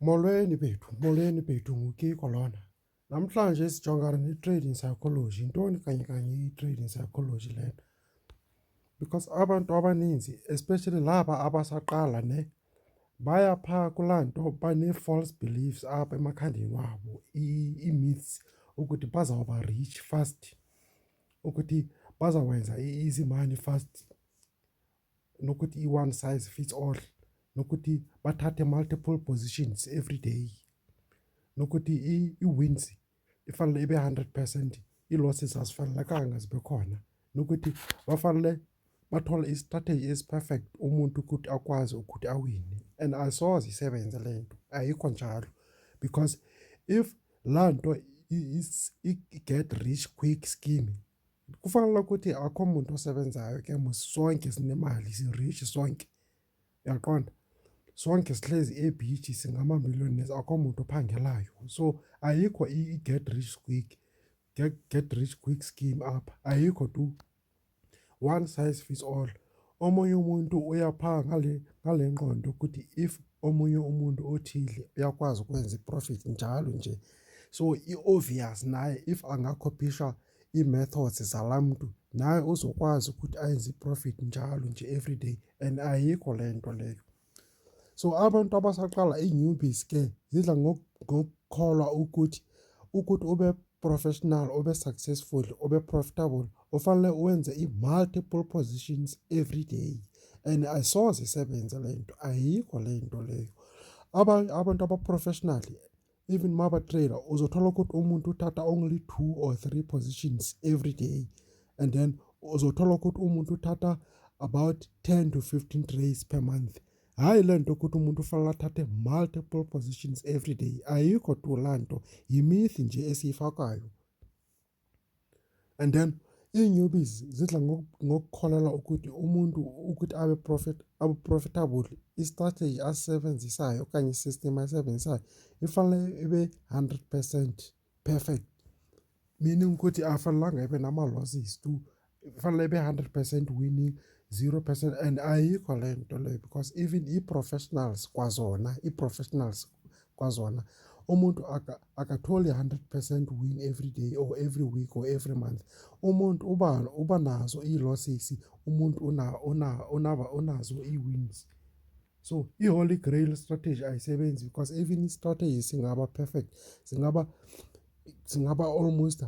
Molweni bethu nguKiko lona. Namhlanje sijongana ne-trading psychology. Yintoni kanye i-trading psychology lena? Because abantu abaninzi, especially laba abasaqala baya phaa kulaa nto banee-false beliefs apha emakhandeni wabo, ii-myths ukuthi bazawuba rich fast, ukuthi bazawenza i-easy money fast, nokuthi i-one size fits all, nokuthi bathathe multiple positions every day, nokuthi i-wins ifanele ibe 100%, ii-losses azifanelekanga zibe khona, nokuthi bafanele bathole i-strategy esi-perfect umuntu ukuthi akwazi ukuthi awine. And asoze isebenze le nto, ayikho njalo. Because if laa nto i-get rich quick scheme, kufanele ukuthi akho muntu osebenzayo ke sonke sinemali, si-rich sonke, uyaqonda? Sonke sihlezi ebhichi singamamillionaires, akho muntu ophangelayo. So ayikho i-get rich quick scheme apha, ayikho tu. One size fits all. Omunye umuntu uyaphaa ngale ngqondo ukuthi if omunye umuntu othile uyakwazi ukwenza i-profit njalo nje, so i-obvious naye if angakhopisha ii-methods zalaa mntu naye uzokwazi ukuthi ayenze i-profit njalo nje everyday, and ayikho le nto leyo. So abantu abasaqala ii-newbies ke zidla ngokukholwa ukuthi ube professional, ube successful, ube profitable, ufanele uwenze i-multiple positions every day, and ayisoze isebenze le nto, ayikho le nto leyo. Abantu aba-professionally, even uma batrader, uzothola ukuthi umuntu uthatha only 2 or 3 positions every day, and then uzothola ukuthi umuntu uthatha about 10 to 15 trades per month. Hayi le nto ukuthi umuntu ufanele athathe multiple positions every day, ayikho tu laa nto, yimyth nje esiyifakayo. And then ii-newbies zidla ngokukholelwa ukuthi umuntu ukuthi abe profitable, i-strategy asisebenzisayo okanye i-system ayisebenzisayo ifanele ibe 100% perfect, meaning ukuthi afanelanga ibe nama-losses tu, ifanele ibe 100% winning, 0%, and ayikho le nto leyo. Because even ii-professionals kwazona umuntu akatholi 100% win every day or every week or every month. Umuntu uba nazo ii-losses, umuntu unazo ii-wins. So i-holy grail strategy ayisebenzi, because even i-strategy singaba perfect, singaba almost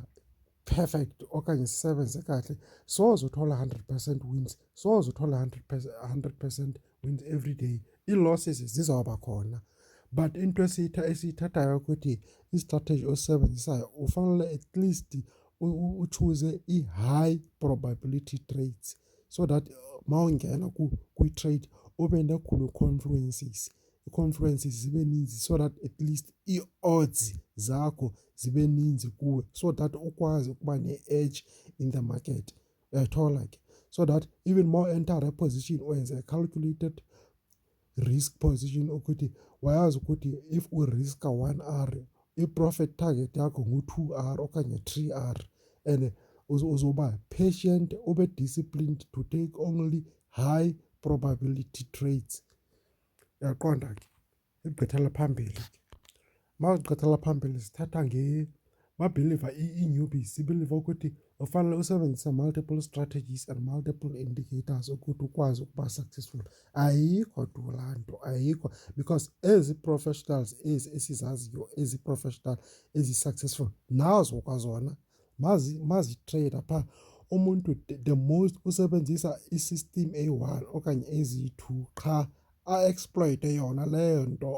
perfect okanye sisebenze kahle, soze uthola 100% wins, soze uthola 100% wins every day, ii-losses zizawuba khona. But into esiyithathayo ukuthi i-strategy osebenzisayo ufanele at least uchoose i-high probability trades, so that mawungena kwi-trade ube nekhulu confluences zibe ninzi, so that at least ii-odds zakho zibe ninzi kuwe, so that ukwazi ukuba ne-edge in the market. Uyayithola ke, so that even more enter a position wenze a calculated risk position, ukuthi wayazi ukuthi if uriska 1R, i-profit target yakho ngu-2R okanye 3R, and uzoba patient, ube disciplined to take only high probability trades. Uyaqonda ke, igqithela phambili ke. Mawugqithela phambili sithatha babhiliva ii-newbies sibhiliva ukuthi ufanele usebenzise multiple strategies and multiple indicators ukuthi ukwazi ukuba successful. Ayikho tu laa nto, ayikho. Because ezi professionals esizaziyo, ezi professional ezi-successful, nazo kwazona mazitrade phaa, umuntu the most usebenzisa i-system eyi-1 okanye eziyi-2 qha, a-exploite yona leyo nto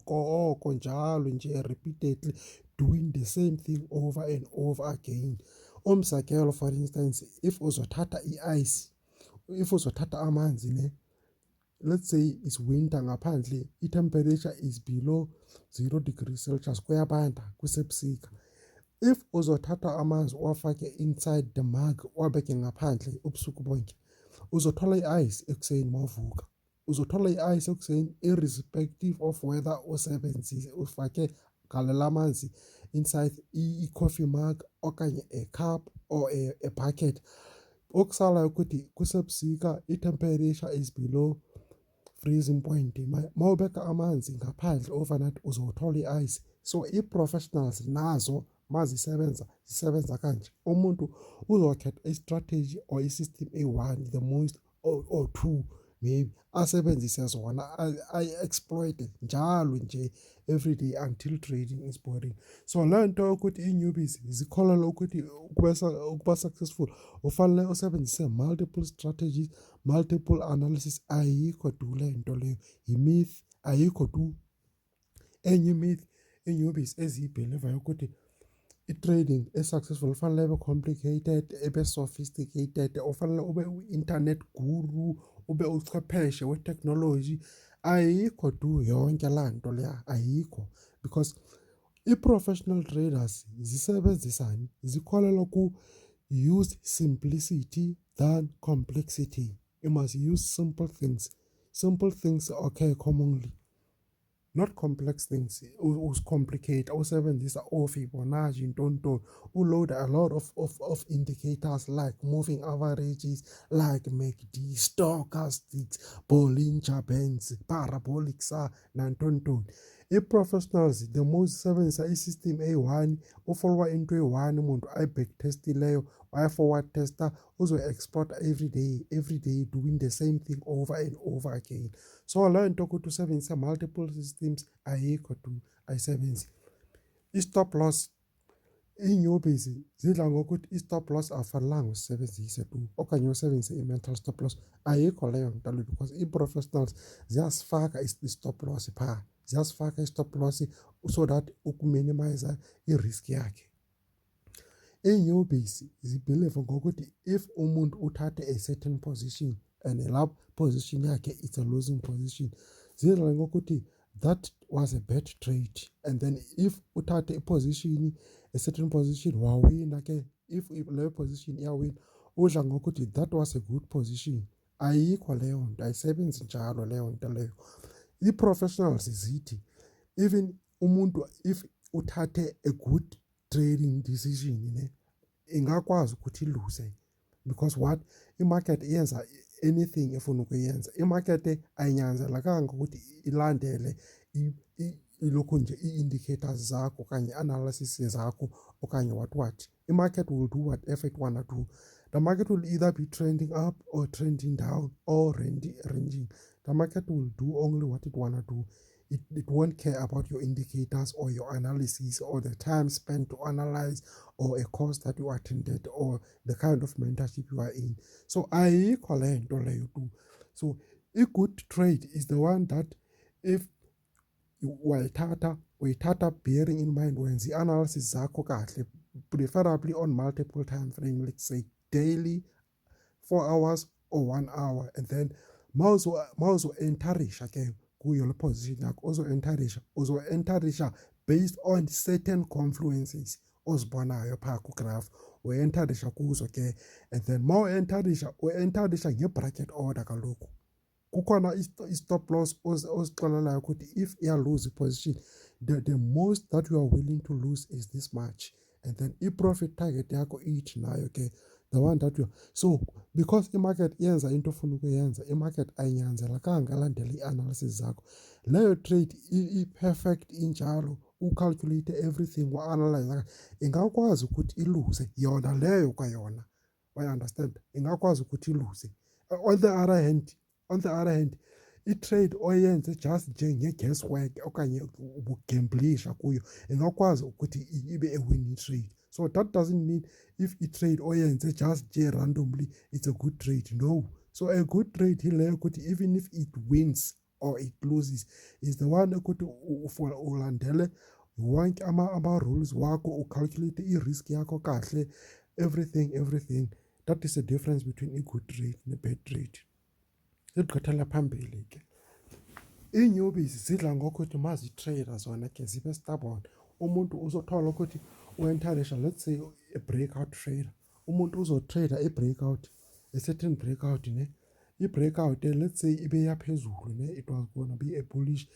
oko njalo nje, repeatedly doing the same thing over and over again. Umzekelo, for instance, if uzothatha i-ice, if uzothatha amanzi let's say it's winter ngaphandle, i-temperature is below 0 degrees Celsius, kuyabanda kusebusika. If uzothatha amanzi uwafake inside the mug uwabeke ngaphandle ubusuku bonke, uzothola i-ice ekuseni mawuvuka, uzothola i-ice ekuseni irrespective of whether usebenzise ufake galela amanzi inside i-coffee mug okanye a cup or a bucket. Okusalayo ukuthi kusebusika i-temperature is below freezing point mawubeka amanzi ngaphandle overnight uzothola i-ice. So i-professionals nazo zisebenza kanje. Umuntu uzokhetha i-strategy or i-system eyi-1 the most or 2 maybe asebenzise zona ay-exploite njalo nje everyday until trading is boring. So le nto ukuthi i-newbies zikholelwa ukuthi ukuba successful ufanele usebenzise multiple strategies, multiple analysis. Ayikho tu le nto leyo, yi-myth, ayikho tu. Enye i-myth i-newbies eziyibhelivayo ukuthi i-trading e-successful ufanele ebe complicated, ebe sophisticated, ufanele ube u-internet guru, ube uchwepheshe we-technology. Ayikho tu yonke laa nto leya, ayikho. Because i-professional traders zisebenzisani? Zikholelwa use simplicity than complexity. You must use simple things. Simple things occur commonly, not complex things. Complicate, usebenzisa Fibonacci, ntoni, load a lot of indicators like moving averages, like MACD, stochastics, Bollinger Bands, parabolic nantoni. I-professionals the most sebenzisa i-system eyi-1, ufollowa into eyi-1 umuntu ayi-backtestileyo, ayi-forward tester, uzo-exporta every day doing the same thing over and over again. So le nto ukuthi usebenzisa multiple systems ayikho tu, ayisebenzi. I-stop loss, ii-newbies zidla ngokuthi i-stop loss afanelanga usebenzise tu okanye usebenzise i-mental stop loss. Ayikho leyo nto leyo because i-professionals ziyasifaka i-stop loss phaa, ziyasifaka i-stop loss so that ukuminimize i-risk yakhe. Ii-newbies zibhiliva ngokuthi if umuntu uthathe a certain position and laa position yakhe it's a losing position, zidla ngokuthi that was a bad trade. And then if uthathe i-position, a certain position, wawina ke, if leyo position iyawina, udla ngokuthi that was a good position. Ayikho leyo nto, ayisebenzi njalo leyo nto leyo. I-professionals zithi even umuntu if uthathe a good trading decision ingakwazi ukuthi iluse because what, i-market iyenza anything efuna ukuyenza. I-market ayinyanzelekanga ukuthi ilandele ilokhu nje ii-indicators zakho okanye analysis zakho okanye what. I-market will do whatever it wanna do. The market will either be trending up or trending down or ranging. The market will do only what it wanna do. It won't care about your indicators or your analysis or the time spent to analyze or a course that you attended or the kind of mentorship you are in. So ayikho le nto leyo tu. So a good trade is the one that if uyithatha bearing in mind wenza i-analysis zakho kahle, preferably on multiple time frame, let's say daily, 4 hours or 1 hour, and then mawuzo-entarisha ke kuyo le position yakho, uzo-entarisha based on certain confluences ozibonayo phaa kugraph, u-entarisha kuzo ke, and then mawu-entarisha nge-bracket order kaloku. Kukhona i-stop loss ozixelelayo ukuthi if iyalose i-position, the most that you are willing to lose is this much, and then i-profit target yakho ithi nayo ke the one that you, so because i-market yenza into ofuna ukuyenza, i-market ayinyanzelekanga alandele i-analysis zakho. Leyo trade i-perfect injalo, ucalculate everything, wa-analyze, ingakwazi ukuthi iluse yona leyo kwayona, understand, ingakwazi ukuthi iluse. On the other hand, i-trade oyenze just njenge-guesswork okanye ubugemblisha kuyo ingakwazi ukuthi ibe a-winning trade. So that doesn't mean if i-trade oyenze just randomly it's a good trade, no. So a good trade hileyo ukuthi even if it wins or it loses is the one ukuthi ulandele wonke ama-rules wakho, ucalculate i-risk yakho kahle, everything. That is the difference between a good trade ne-bad trade. Sigqithela phambili ke, ii-newbies zidla ngokuthi mazitrade zona ke zibe stubborn. Umuntu uzothola ukuthi u-entarisha, let's say a breakout trader, umuntu uzotrader i-breakout, a certain breakout i-breakout let's say ibe yaphezulu it was gonna be a bullish,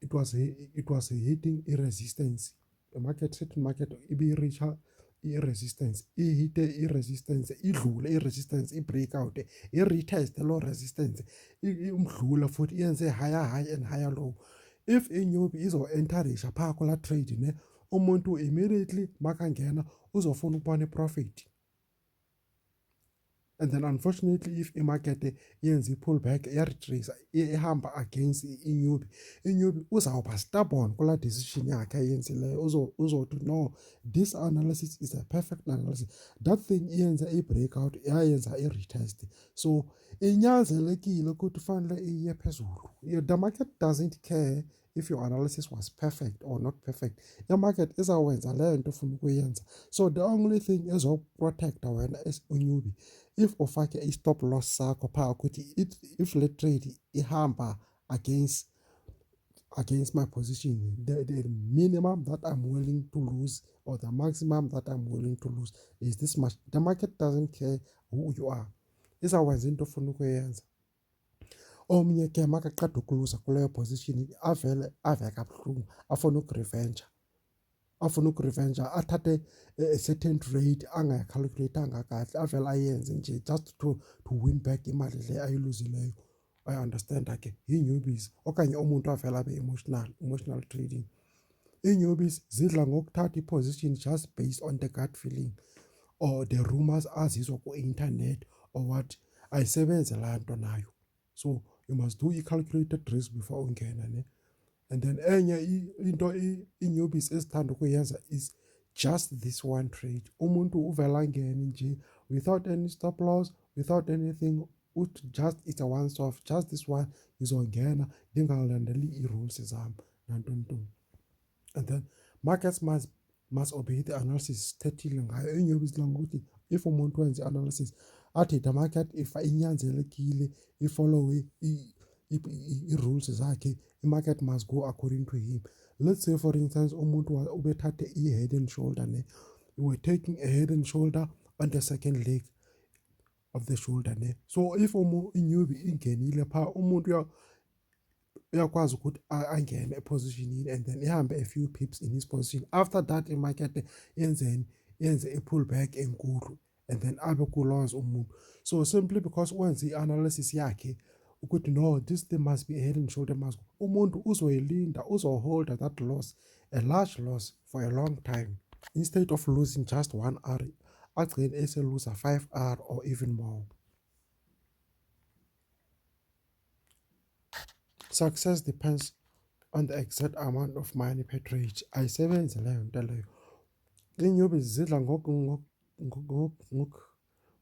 it was hitting i-resistance, certain market ibe reacha i-resistance, ihite i-resistance, idlule i-resistance, i-breakout, i-retest low resistance, umdlula futhi iyenze higher high and higher low. If inyubi izo-entarisha phaa kula trade ne, umuntu immediately makangena uzofuna ukuba ne-profit. And then unfortunately if imarket yenza i-pullback iyaretrace ihamba against inyubi uzawuba stubborn kula decision yakhe ayenzileyo, uzothi no, this analysis is a perfect analysis. That thing iyenza i-breakout yayenza i-retest, so inyanzelekile ukuthi fanele iye phezulu. The market doesn't care if your analysis was perfect or not perfect. The market izawwenza leyo nto ufuna ukuyenza. So the only thing ezoprotecta wena as unyubi, if ufake i-stop loss sakho phaa ukuthi if le trade ihamba against my position, the minimum that I'm willing to lose or the maximum that I'm willing to lose is this much. The market doesn't care who you are. Izawwenza into ofuna ukuyenza. Omnye ke makaqeda ukuluza kuleyo position ave kabuhlungu afuna ukurevenja athathe a certain trade angayicalculatanga kahle avele ayenze nje just to win back imali le ayiluzileyo. I understand ke i-newbies okanye umuntu avele abe emotional trading. I-newbies zidla ngokuthatha i-position just based on the gut feeling or the rumors azizwa ku-internet or what, ayisebenze laa nto nayo. So you must do i-calculated risk before ungena ne. And then enye into i-newbies ezithanda ukuyenza is just this one trade. Umuntu uvela ngene nje without any stop loss, without anything, just it's a once off, just this one izongena ndingalandeli i-rules zam nantontoni. And then markets must obey the analysis sithethile ngayo. I-newbies idla ngokuthi if umuntu wenza i-analysis athi the market if inyanzelekile ifollowe i-rules zakhe, i-market must go according to him. Let's say for instance umuntu ubethathe i-head and shoulder ne, you were taking a head and shoulder on the second leg of the shoulder ne. So if inyubi ingenile phaa umuntu uyakwazi ukuthi angene epositionini and then ihambe a few pips in his position. After that imarket yenze i-pullback enkulu and then abe ku-loss umuntu. So simply because wenze i-analysis yakhe ukuthi no, this thing must be a head and shoulder must go, umuntu uzoyilinda, uzoholda that loss, a large loss for a long time, instead of losing just 1 hour agcine eseluza 5 hour or even more. Success depends on the exact amount of money per trade. Ayisebenzi leyo nto leyo. Iinyubi zidla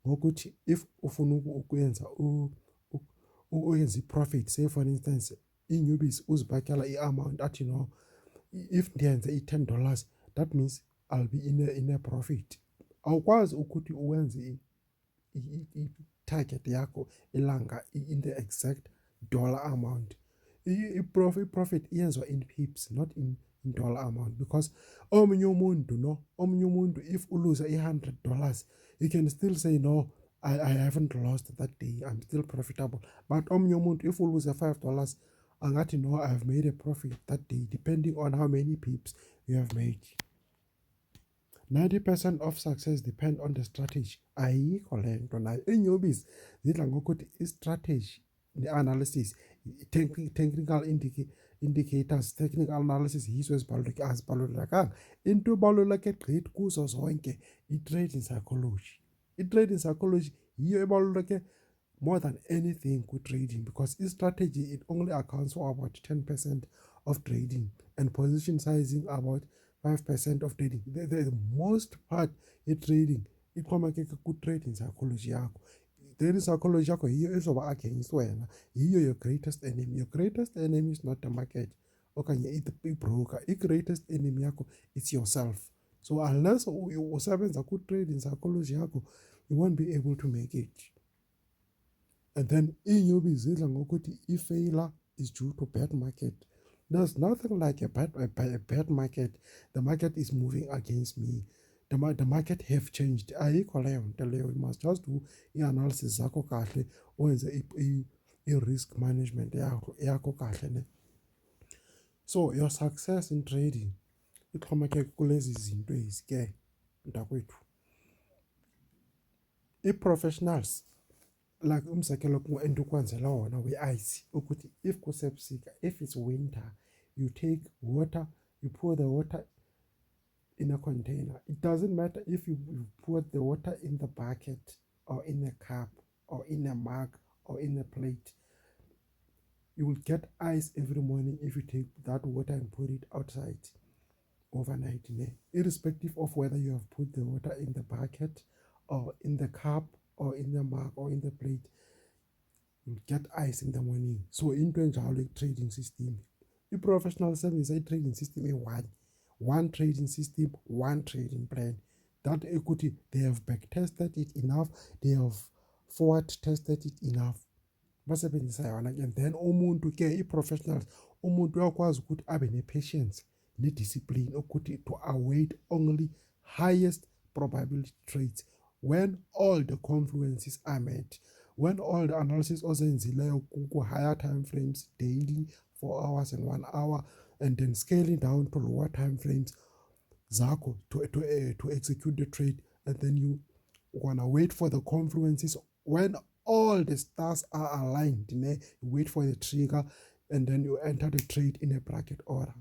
ngokuthi if ufuna ukuyenza uyenza i-profit, say for instance iinyubis uzibakela i-amount athi no, if ndiyenze i-$10 that means I'll be in a profit. Awukwazi ukuthi uwenze i-target yakho ilanga in the exact dollar amount. I-profit iyenziwa in pips, not in dollar amount, because omunye umuntu if uluza $100 you can still say no, I haven't lost that day, I'm still profitable. But omunye umuntu if uluza $5 angathi no, I've made a profit that day, depending on how many pips you have made. 90% of success depend on the strategy. Ayikho le nto nayo. Iinyubis zidla ngokuthi i-strategy ne-analysis, technical indicators, technical analysis yizo azibalulekanga. Into ebaluleke gqithi kuzo zonke i-trading psychology. I-trading psychology yiyo ebaluleke more than anything kwi-trading, because i-strategy it only accounts for about 10% of trading and position sizing about 5% of trading. The most part i-trading ixhomekeke ku-trading psychology yakho. Trading psychology yakho yiyo ezoba against wena, yiyo your greatest enemy. Your greatest enemy is not the market okanye i-broker. I-greatest enemy yakho it's yourself. So unless usebenza ku-trading psychology yakho, you won't be able to make it. And then iinyubi zidla ngokuthi i-failure is due to bad market. There's nothing like a bad market. The market is moving against me. The market have changed. Ayikho leyo nto leyo. You must just do i-analysis zakho kahle, wenze i-risk management yakho kahle ne. So your success in trading ixhomekeke kulezi zinto ezi ke. mntakwethu. I-professionals like umzekelo endikwenzela wona we-ice ukuthi if kusebusika, if it's winter, you take water, you pour the water in a container. It doesn't matter if you put the water in the bucket or in a cup or in a mug or in a plate. You will get ice every morning if you take that water and put it outside overnight, irrespective of whether you have put the water in the bucket or in the cup or in the mug or in the plate. You'll get ice in the morning. So into enjalo trading system, i-professional service trading system one trading system, one trading plan. That equity, they have back tested it enough, they have forward tested it enough. Basebenzisa yona ke, then umuntu ke i-professionals, umuntu uyakwazi ukuthi abe ne-patience ne-discipline ukuthi to await only highest probability trades when all the confluences are met, when all the analysis ozenzileyo higher time frames, daily, 4 hours and 1 hour, and then scaling down to lower time frames zakho to execute the trade. And then you wanna wait for the confluences when all the stars are aligned, you wait for the trigger, and then you enter the trade in a bracket order.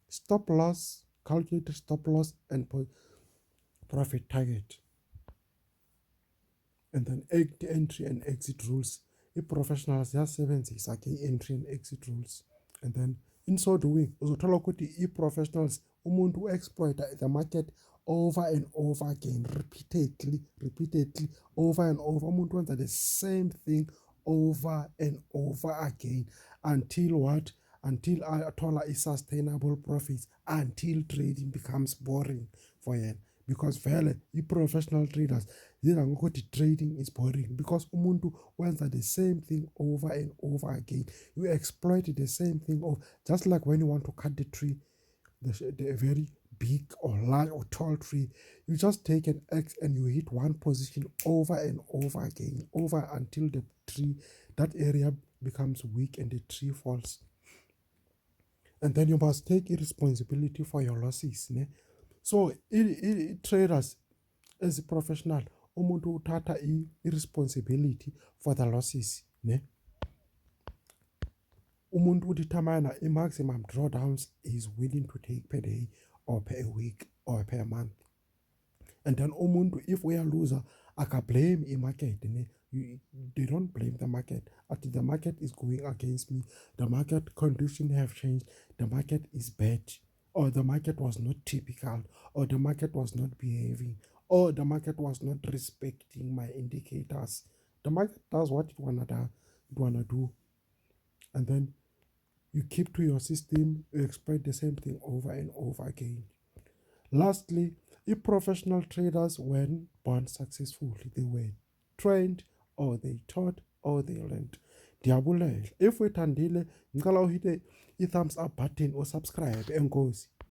Stop loss, calculate stop loss and profit target. And then entry and exit rules. I-professionals ziyasebenzisa ke entry and exit rules. And then in so doing, uzothola ukuthi i-professionals umuntu exploiter the market over and over again, repeatedly, over and over. Umuntu wenza the same thing over and over again until what? Until athola i-sustainable profits, until trading becomes boring for him. Because vele i-professional traders zidla ngokuthi trading is boring because umuntu wenza the same thing over and over again. You exploit the same thing just like when you want to cut the tree, the very big or large or tall tree, you just take an axe and you hit one position over and over again, over until the tree, that area becomes weak and the tree falls. And then you must take responsibility for your losses, so traders as a professional, umuntu uthatha i-responsibility for the losses, umuntu udetermine i-maximum drawdowns is willing to take per day or per week or per month. And then umuntu, if we are loser, blame i-market, they don't blame the market. The market is going against me, the market conditions have changed, the market is bad, or the market was not typical, or the market was not behaving, or the market was not respecting my indicators. The market does what it wanna do. And then you keep to your system, you exploit the same thing over and over again. Lastly, if professional traders weren't born successful, they were trained, or they taught, or they learned. Diabulela. If we tandile, ngicela uhite i-thumbs up button or subscribe. Enkosi.